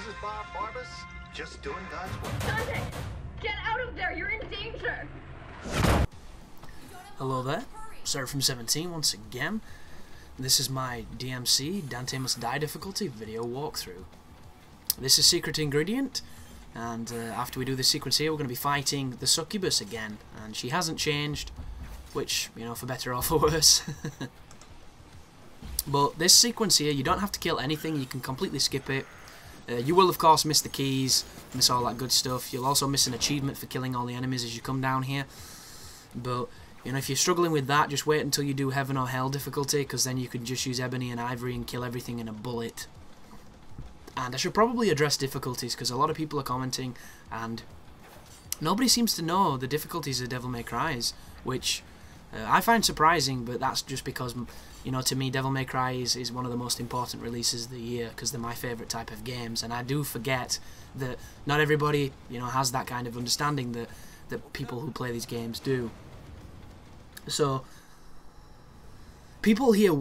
is Barbas, just doing God's work. Dante, get out of there! You're in danger! Hello there, Seraphim17 once again. This is my DMC, Dante Must Die Difficulty video walkthrough. This is Secret Ingredient, and after we do this sequence here, we're going to be fighting the Succubus again. And she hasn't changed, which, you know, for better or for worse. But this sequence here, you don't have to kill anything, you can completely skip it. You will, of course, miss the keys, miss all that good stuff. You'll also miss an achievement for killing all the enemies as you come down here. But, you know, if you're struggling with that, just wait until you do Heaven or Hell difficulty, because then you can just use Ebony and Ivory and kill everything in a bullet. And I should probably address difficulties, because a lot of people are commenting, and nobody seems to know the difficulties of Devilmaycry, which I find surprising, but that's just because, you know, to me, Devilmaycry is one of the most important releases of the year, because they're my favourite type of games, and I do forget that not everybody, you know, has that kind of understanding that people who play these games do. So, people hear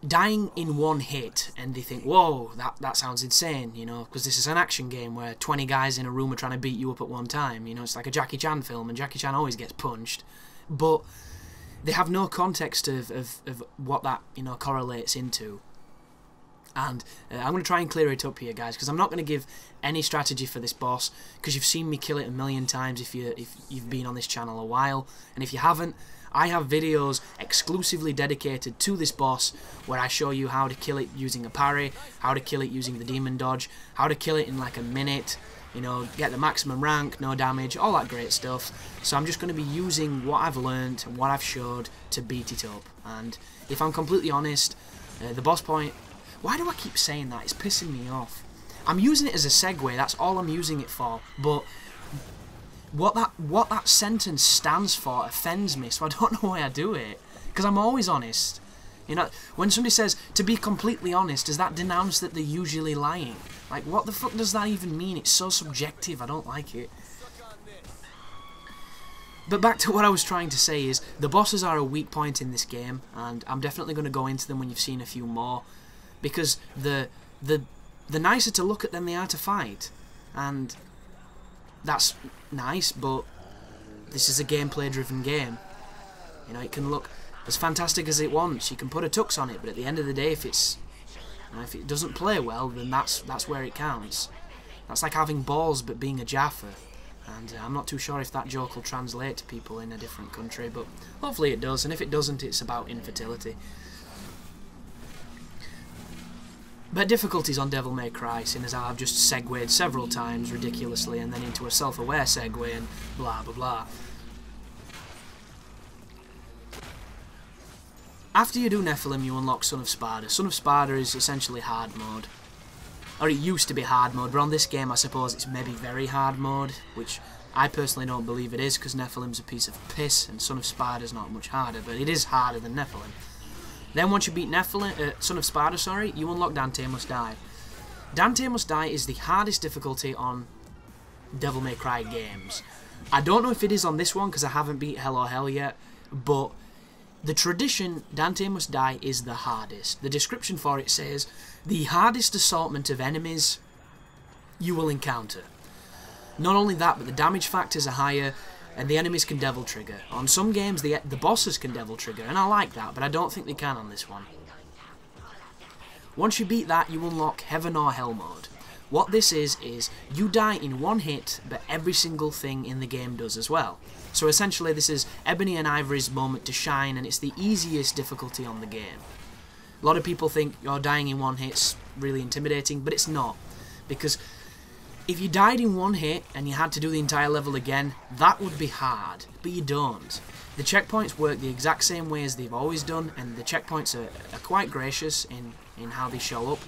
dying in one hit, and they think, whoa, that sounds insane, you know, because this is an action game where 20 guys in a room are trying to beat you up at one time, you know, it's like a Jackie Chan film, and Jackie Chan always gets punched, but they have no context of what that, you know, correlates into. And I'm going to try and clear it up here, guys, because I'm not going to give any strategy for this boss, because you've seen me kill it a million times if you've been on this channel a while, and if you haven't, I have videos exclusively dedicated to this boss where I show you how to kill it using a parry, how to kill it using the demon dodge, how to kill it in like a minute, you know, get the maximum rank, no damage, all that great stuff. So I'm just going to be using what I've learned and what I've showed to beat it up. And if I'm completely honest, the boss point... Why do I keep saying that? It's pissing me off. I'm using it as a segue, that's all I'm using it for, but what that sentence stands for offends me, so I don't know why I do it. Because I'm always honest. You know, when somebody says, to be completely honest, does that denounce that they're usually lying? Like, what the fuck does that even mean? It's so subjective, I don't like it. But back to what I was trying to say is, the bosses are a weak point in this game, and I'm definitely going to go into them when you've seen a few more, because the nicer to look at than they are to fight, and that's nice, but this is a gameplay driven game. You know, it can look as fantastic as it wants, you can put a tux on it, but at the end of the day, if it doesn't play well, then that's where it counts. That's like having balls but being a Jaffa, and I'm not too sure if that joke will translate to people in a different country, but hopefully it does, and if it doesn't, it's about infertility. But difficulties on Devilmaycry, seeing as I've just segued several times ridiculously and then into a self-aware segue and blah blah blah. After you do Nephilim, you unlock Son of Sparda. Son of Sparda is essentially hard mode. Or it used to be hard mode, but on this game I suppose it's maybe very hard mode, which I personally don't believe it is, because Nephilim's a piece of piss and Son of Sparda's not much harder, but it is harder than Nephilim. Then once you beat Son of Sparda, sorry, you unlock Dante Must Die. Dante Must Die is the hardest difficulty on Devilmaycry games. I don't know if it is on this one because I haven't beat Hell or Hell yet, but the tradition, Dante Must Die, is the hardest. The description for it says, the hardest assortment of enemies you will encounter. Not only that, but the damage factors are higher, and the enemies can devil trigger. On some games, the bosses can devil trigger, and I like that, but I don't think they can on this one. Once you beat that, you unlock Heaven or Hell mode. What this is you die in one hit, but every single thing in the game does as well. So essentially, this is Ebony and Ivory's moment to shine, and it's the easiest difficulty on the game. A lot of people think you're dying in one hit's really intimidating, but it's not. Because if you died in one hit and you had to do the entire level again, that would be hard, but you don't. The checkpoints work the exact same way as they've always done, and the checkpoints are quite gracious in how they show up,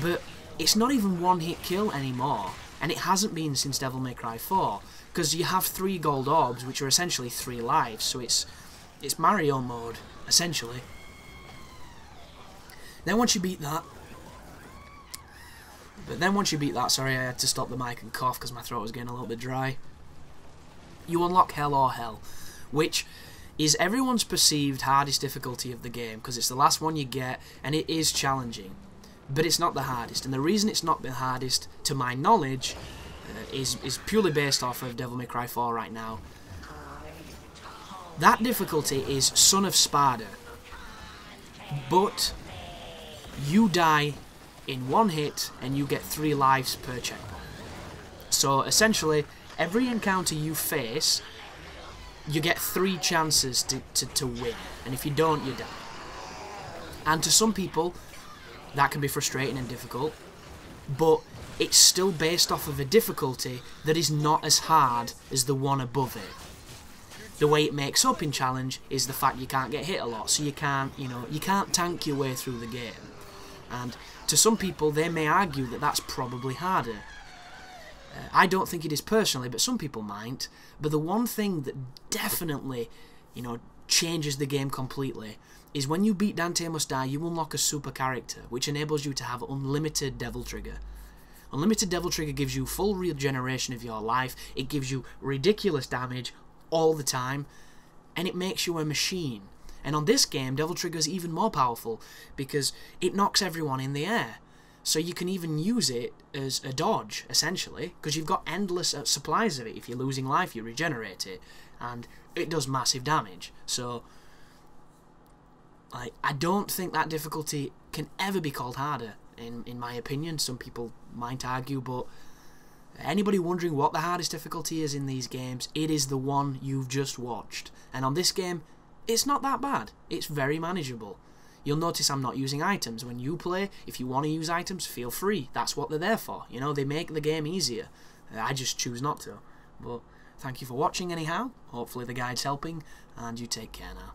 but it's not even one hit kill anymore, and it hasn't been since Devilmaycry 4, because you have 3 gold orbs, which are essentially 3 lives, so it's Mario mode, essentially. Then once you beat that, sorry, I had to stop the mic and cough because my throat was getting a little bit dry. You unlock Hell or Hell, which is everyone's perceived hardest difficulty of the game, because it's the last one you get, and it is challenging. but it's not the hardest. And the reason it's not the hardest, to my knowledge, is purely based off of Devilmaycry 4 right now. That difficulty is Son of Sparda, but you die in one hit and you get 3 lives per checkpoint. So essentially, every encounter you face, you get 3 chances to win, and if you don't, you die. And to some people, that can be frustrating and difficult, but it's still based off of a difficulty that is not as hard as the one above it. The way it makes up in challenge is the fact you can't get hit a lot, so you can't, you can't tank your way through the game. And to some people, they may argue that that's probably harder. I don't think it is personally, but some people might. But the one thing that definitely, changes the game completely is when you beat Dante Must Die, you unlock a super character, which enables you to have unlimited Devil Trigger. Unlimited Devil Trigger gives you full regeneration of your life, it gives you ridiculous damage all the time, and it makes you a machine. And on this game, Devil Trigger is even more powerful, because it knocks everyone in the air. So you can even use it as a dodge, essentially, because you've got endless supplies of it. If you're losing life, you regenerate it, and it does massive damage. So I don't think that difficulty can ever be called harder, in my opinion. Some people might argue, but anybody wondering what the hardest difficulty is in these games, it is the one you've just watched. And on this game, it's not that bad. It's very manageable. You'll notice I'm not using items. When you play, if you want to use items, feel free. That's what they're there for. They make the game easier. I just choose not to. But thank you for watching anyhow. Hopefully the guide's helping, and you take care now.